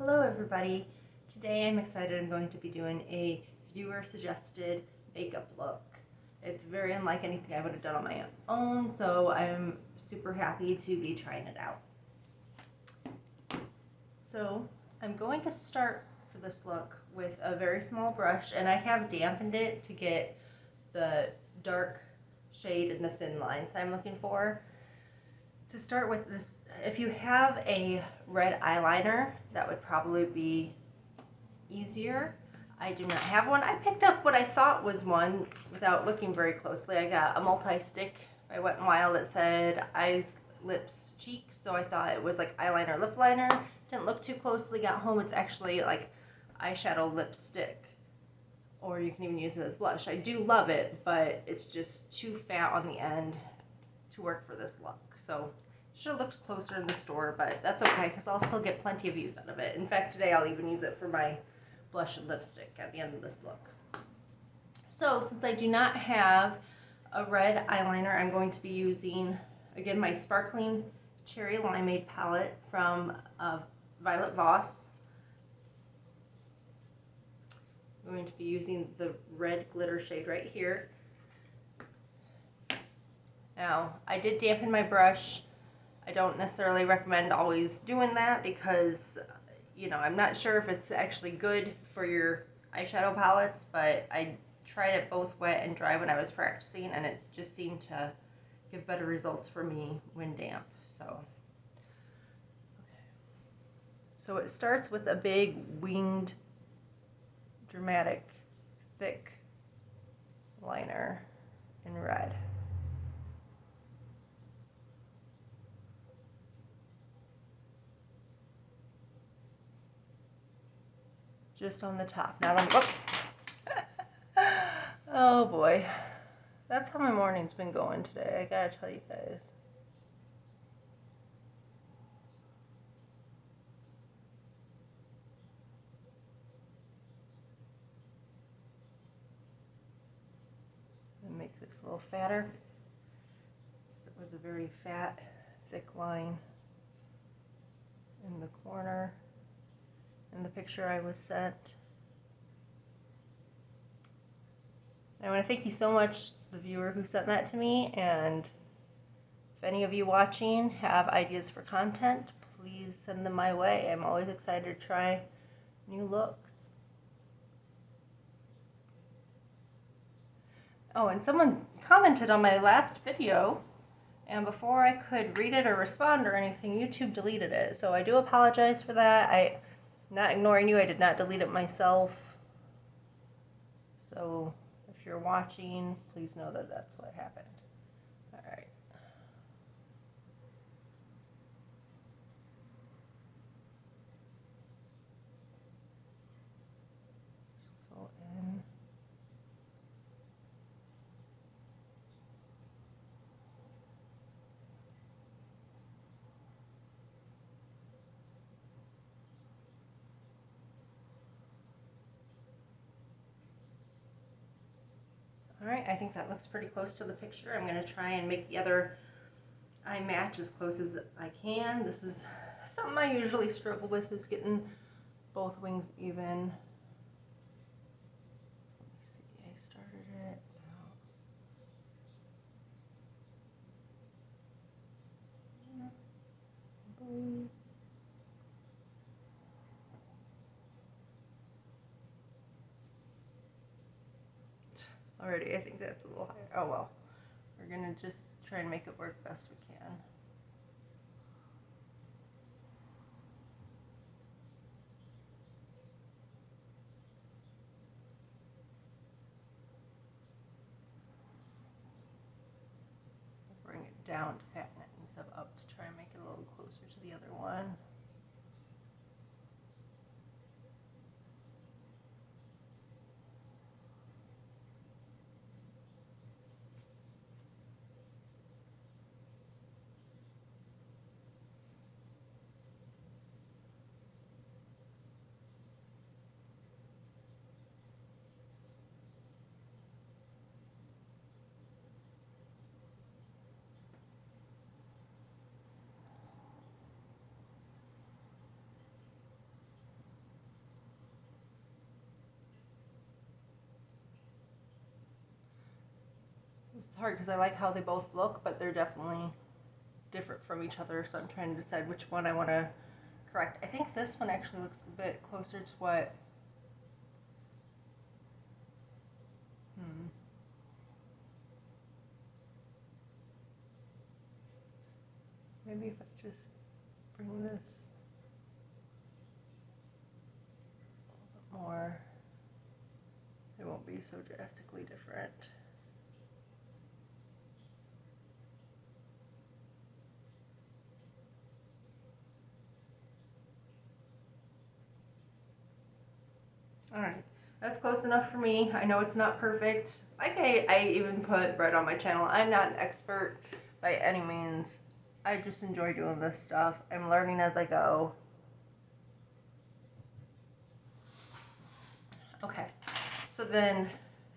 Hello everybody. Today I'm excited. I'm going to be doing a viewer suggested makeup look. It's very unlike anything I would have done on my own, so I'm super happy to be trying it out. So I'm going to start for this look with a very small brush, and I have dampened it to get the dark shade and the thin lines I'm looking for. To start with this, if you have a red eyeliner, that would probably be easier. I do not have one. I picked up what I thought was one without looking very closely. I got a multi-stick by Wet n Wild that said eyes, lips, cheeks, so I thought it was like eyeliner, lip liner. Didn't look too closely. Got home, it's actually like eyeshadow lipstick, or you can even use it as blush. I do love it, but it's just too fat on the end to work for this look. So should have looked closer in the store, but that's okay because I'll still get plenty of use out of it. In fact, today I'll even use it for my blush and lipstick at the end of this look. So since I do not have a red eyeliner, I'm going to be using, again, my sparkling cherry limeade palette from Violet Voss. I'm going to be using the red glitter shade right here. Now, I did dampen my brush. I don't necessarily recommend always doing that because, you know, I'm not sure if it's actually good for your eyeshadow palettes, but I tried it both wet and dry when I was practicing, and it just seemed to give better results for me when damp. So it starts with a big winged, dramatic, thick liner in red. Just on the top, not on the, oh boy. That's how my morning's been going today, I gotta tell you guys. And make this a little fatter, because it was a very fat, thick line in the corner in the picture I was sent. I want to thank you so much, the viewer who sent that to me, and if any of you watching have ideas for content, please send them my way. I'm always excited to try new looks. Oh, and someone commented on my last video, and before I could read it or respond or anything, YouTube deleted it. So I do apologize for that. I'm not ignoring you. I did not delete it myself. So if you're watching, please know that that's what happened. All right. Fill in. Alright, I think that looks pretty close to the picture. I'm going to try and make the other eye match as close as I can. This is something I usually struggle with, is getting both wings even. Let me see, I started it. Already, I think that's a little higher. Oh well. We're going to just try and make it work best we can. Bring it down to fatten it instead of up to try and make it a little closer to the other one. It's hard because I like how they both look, but they're definitely different from each other, so I'm trying to decide which one I want to correct. I think this one actually looks a bit closer to what... Maybe if I just bring this a little bit more, it won't be so drastically different. Alright, that's close enough for me. I know it's not perfect. Like I even put bread on my channel. I'm not an expert by any means. I just enjoy doing this stuff. I'm learning as I go. Okay, so then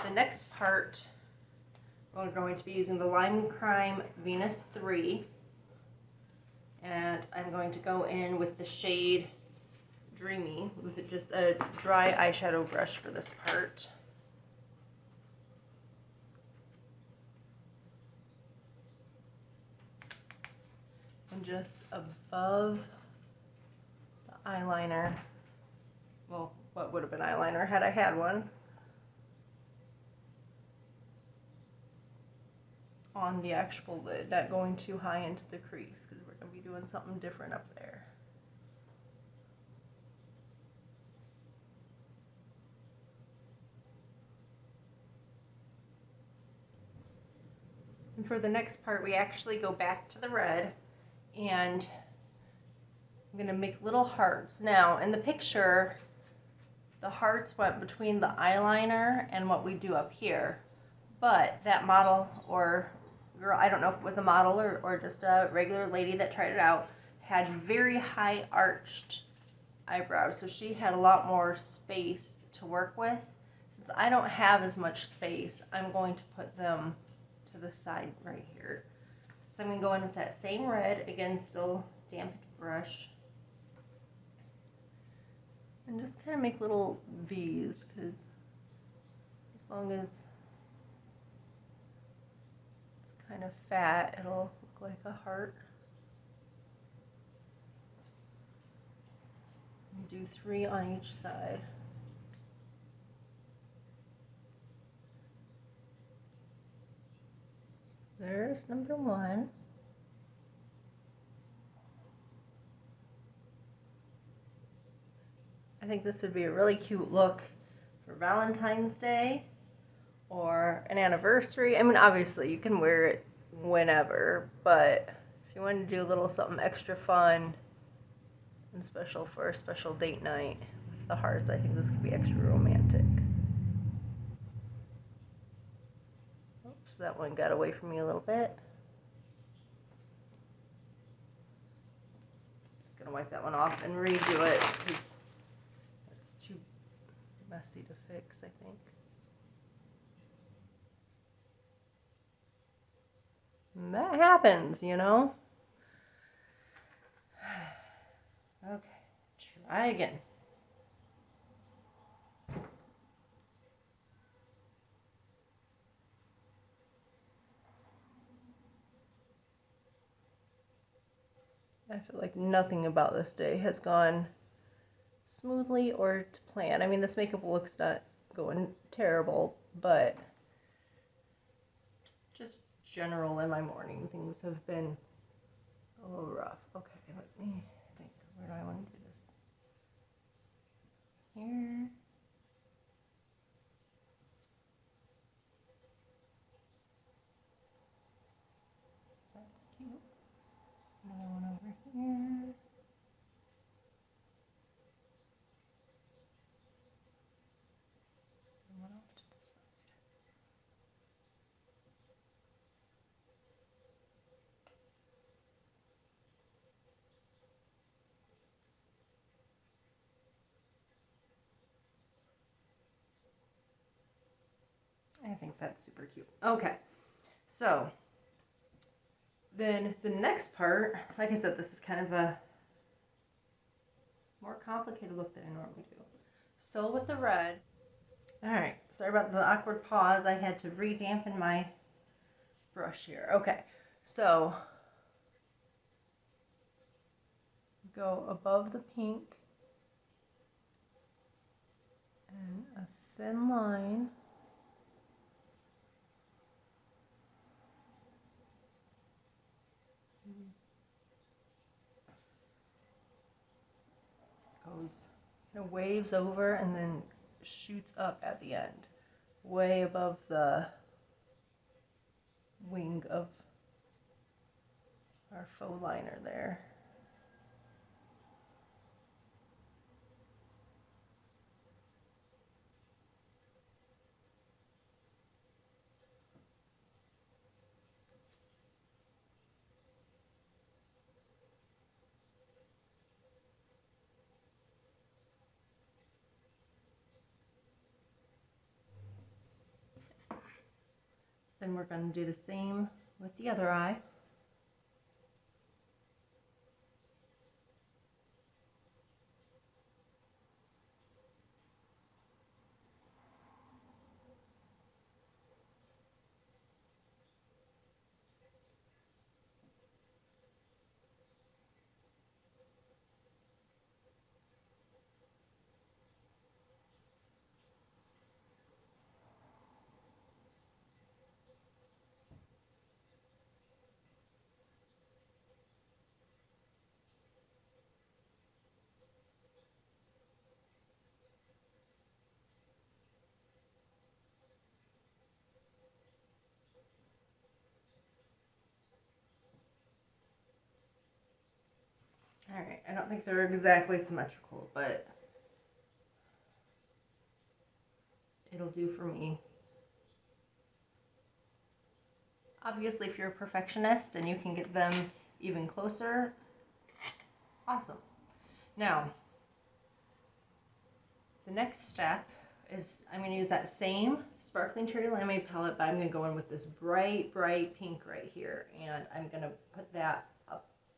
the next part, we're going to be using the Lime Crime Venus 3. And I'm going to go in with the shade Dreamy with just a dry eyeshadow brush for this part. And just above the eyeliner, well, what would have been eyeliner had I had one, on the actual lid, not going too high into the crease because we're going to be doing something different up there. And for the next part, we actually go back to the red, and I'm going to make little hearts. Now, in the picture, the hearts went between the eyeliner and what we do up here. But that model, or girl, I don't know if it was a model or just a regular lady that tried it out, had very high arched eyebrows. So she had a lot more space to work with. Since I don't have as much space, I'm going to put them to the side right here. So I'm going to go in with that same red, again, still damp brush. And just kind of make little V's, because as long as it's kind of fat, it'll look like a heart. And do 3 on each side. There's number 1. I think this would be a really cute look for Valentine's Day or an anniversary. I mean, obviously you can wear it whenever, but if you want to do a little something extra fun and special for a special date night with the hearts, I think this could be extra romantic. Oops, that one got away from me a little bit. Just gonna wipe that one off and redo it because it's too messy to fix, I think. And that happens, you know? Okay, try again. I feel like nothing about this day has gone smoothly or to plan. I mean, this makeup looks not going terrible, but just general in my morning, things have been a little rough. Okay, let me think. Where do I want to do this? Here. That's cute. Another one over here. And one off to the side. I think that's super cute. Okay, so then the next part, like I said, this is kind of a more complicated look than I normally do. Still with the red. Alright, sorry about the awkward pause. I had to re-dampen my brush here. Okay, so go above the pink and a thin line. Goes, waves over and then shoots up at the end, way above the wing of our faux liner there. Then we're going to do the same with the other eye. Alright, I don't think they're exactly symmetrical, but it'll do for me. Obviously, if you're a perfectionist and you can get them even closer, awesome. Now, the next step is I'm going to use that same sparkling cherry limeade palette, but I'm going to go in with this bright, bright pink right here, and I'm going to put that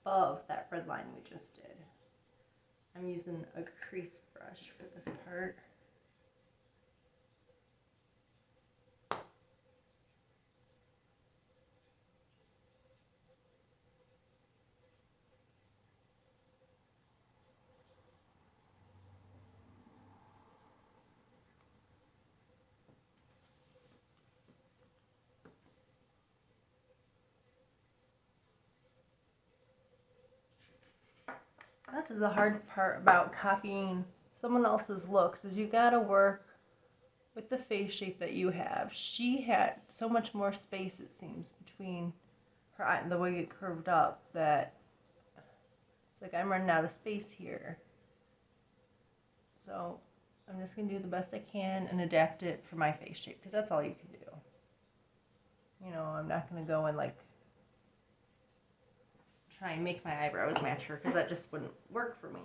above that red line we just did. I'm using a crease brush for this part. This is the hard part about copying someone else's looks, is you gotta work with the face shape that you have. She had so much more space, it seems, between her eye and the way it curved up that it's like I'm running out of space here. So I'm just gonna do the best I can and adapt it for my face shape, because that's all you can do. You know, I'm not gonna go and like try and make my eyebrows match her, because that just wouldn't work for me.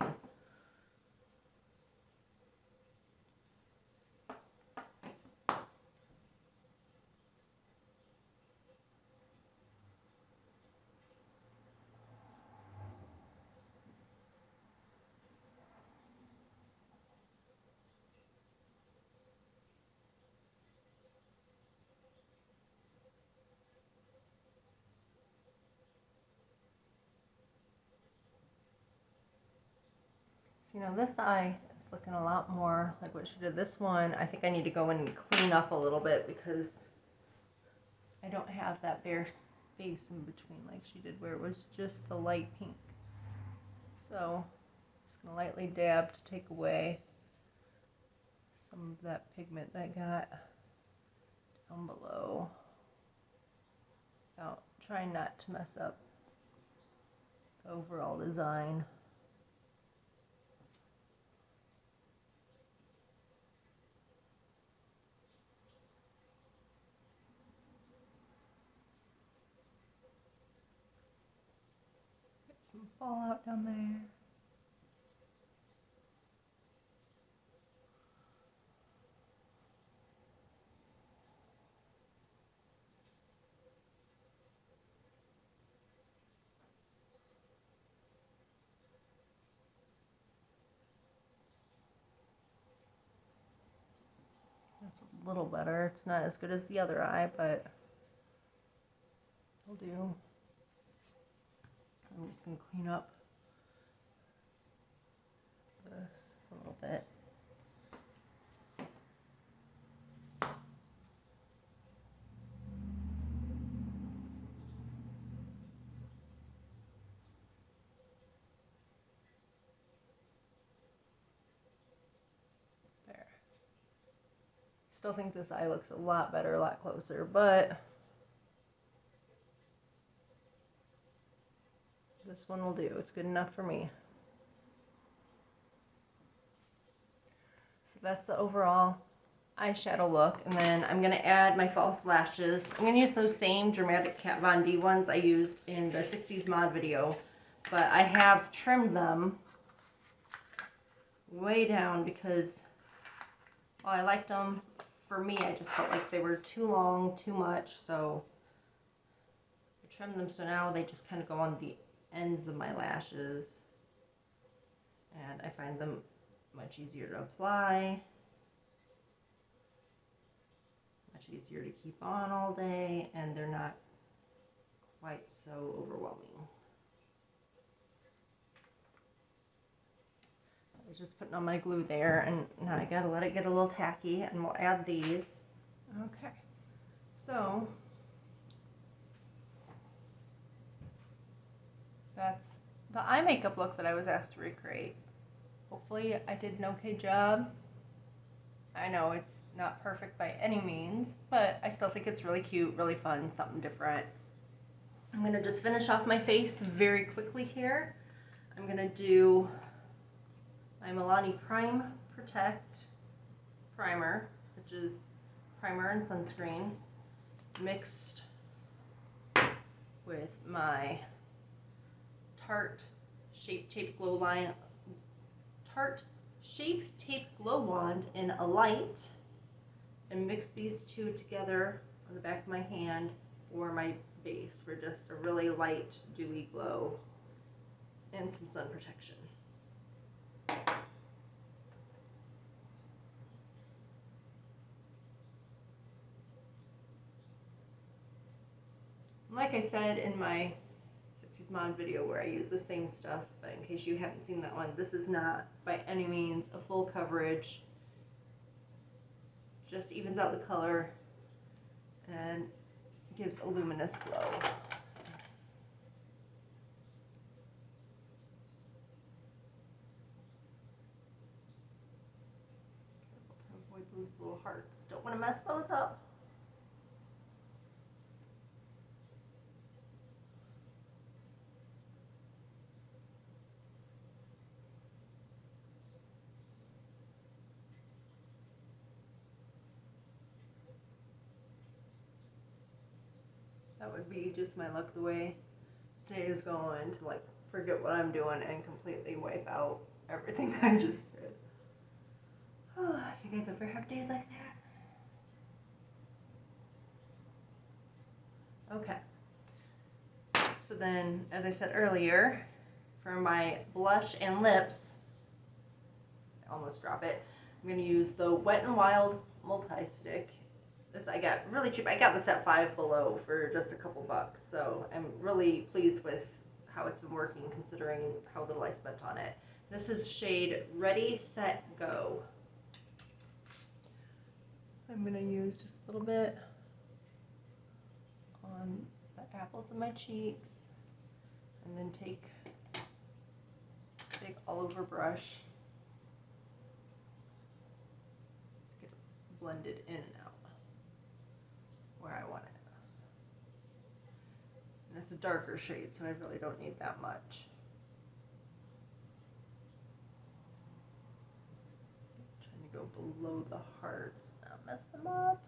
So, you know, this eye is looking a lot more like what she did. This one, I think I need to go in and clean up a little bit, because I don't have that bare space in between like she did, where it was just the light pink. So just gonna lightly dab to take away some of that pigment that got down below. Now, trying not to mess up the overall design. Get some fallout down there. That's a little better. It's not as good as the other eye, but I'll do. I'm just going to clean up this a little bit. There. Still think this eye looks a lot better, a lot closer, but this one will do. It's good enough for me. So that's the overall eyeshadow look, and then I'm going to add my false lashes. I'm going to use those same Dramatic Kat Von D ones I used in the 60s mod video, but I have trimmed them way down because while I liked them, for me I just felt like they were too long, too much, so I trimmed them so now they just kind of go on the ends of my lashes, and I find them much easier to apply, much easier to keep on all day, and they're not quite so overwhelming. So I was just putting on my glue there, and now I gotta let it get a little tacky, and we'll add these. Okay, so that's the eye makeup look that I was asked to recreate. Hopefully I did an okay job. I know it's not perfect by any means, but I still think it's really cute, really fun, something different. I'm going to just finish off my face very quickly here. I'm going to do my Milani Prime Protect Primer, which is primer and sunscreen, mixed with my Tarte Shape Tape Glow Wand in a light, and mix these two together on the back of my hand for my base for just a really light, dewy glow and some sun protection. Like I said in my 60s mod video where I use the same stuff, but in case you haven't seen that one, this is not by any means a full coverage. Just evens out the color and gives a luminous glow. To avoid those little hearts. Don't want to mess those up. That would be just my luck the way today is going, to like forget what I'm doing and completely wipe out everything I just did. Oh, you guys ever have days like that? Okay. So then, as I said earlier, for my blush and lips, I almost drop it, I'm going to use the Wet n Wild Multi-Stick. This I got really cheap. I got this at Five Below for just a couple bucks, so I'm really pleased with how it's been working considering how little I spent on it. This is shade Ready, Set, Go. I'm going to use just a little bit on the apples of my cheeks, and then take a big all over brush, get it blended in and out where I want it. And it's a darker shade, so I really don't need that much. Trying to go below the hearts, not mess them up.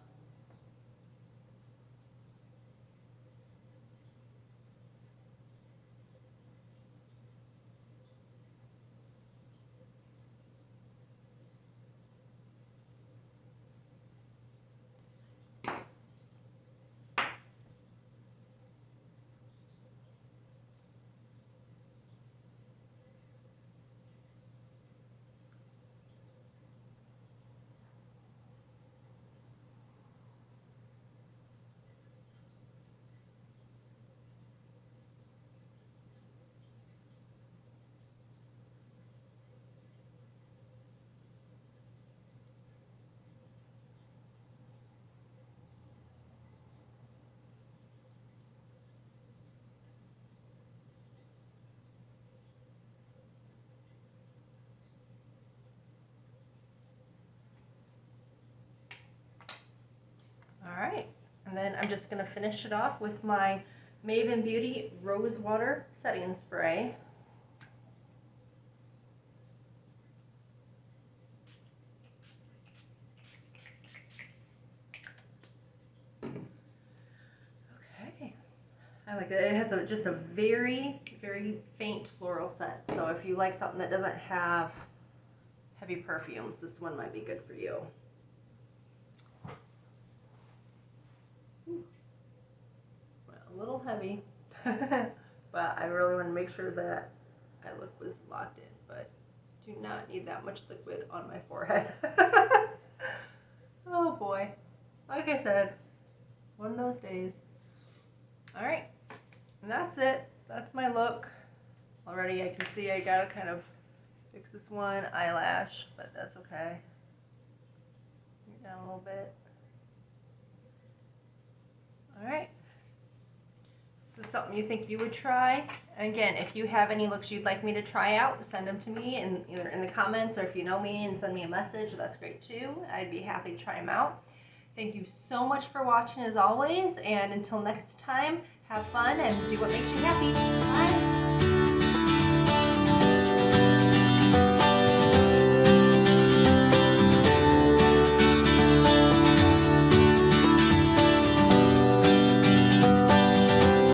just going to finish it off with my Maven Beauty Rose Water Setting Spray. Okay, I like it. It has just a very, very faint floral scent. So if you like something that doesn't have heavy perfumes, this one might be good for you. Well, a little heavy, but I really want to make sure that my look was locked in, but do not need that much liquid on my forehead. Oh boy. Like I said, one of those days. All right, and that's it. That's my look. Already I can see I gotta kind of fix this one eyelash, but that's okay. Bring it down a little bit. All right. Is this something you think you would try? And again, if you have any looks you'd like me to try out, send them to me either in the comments, or if you know me and send me a message, that's great too. I'd be happy to try them out. Thank you so much for watching as always, and until next time, have fun and do what makes you happy. Bye.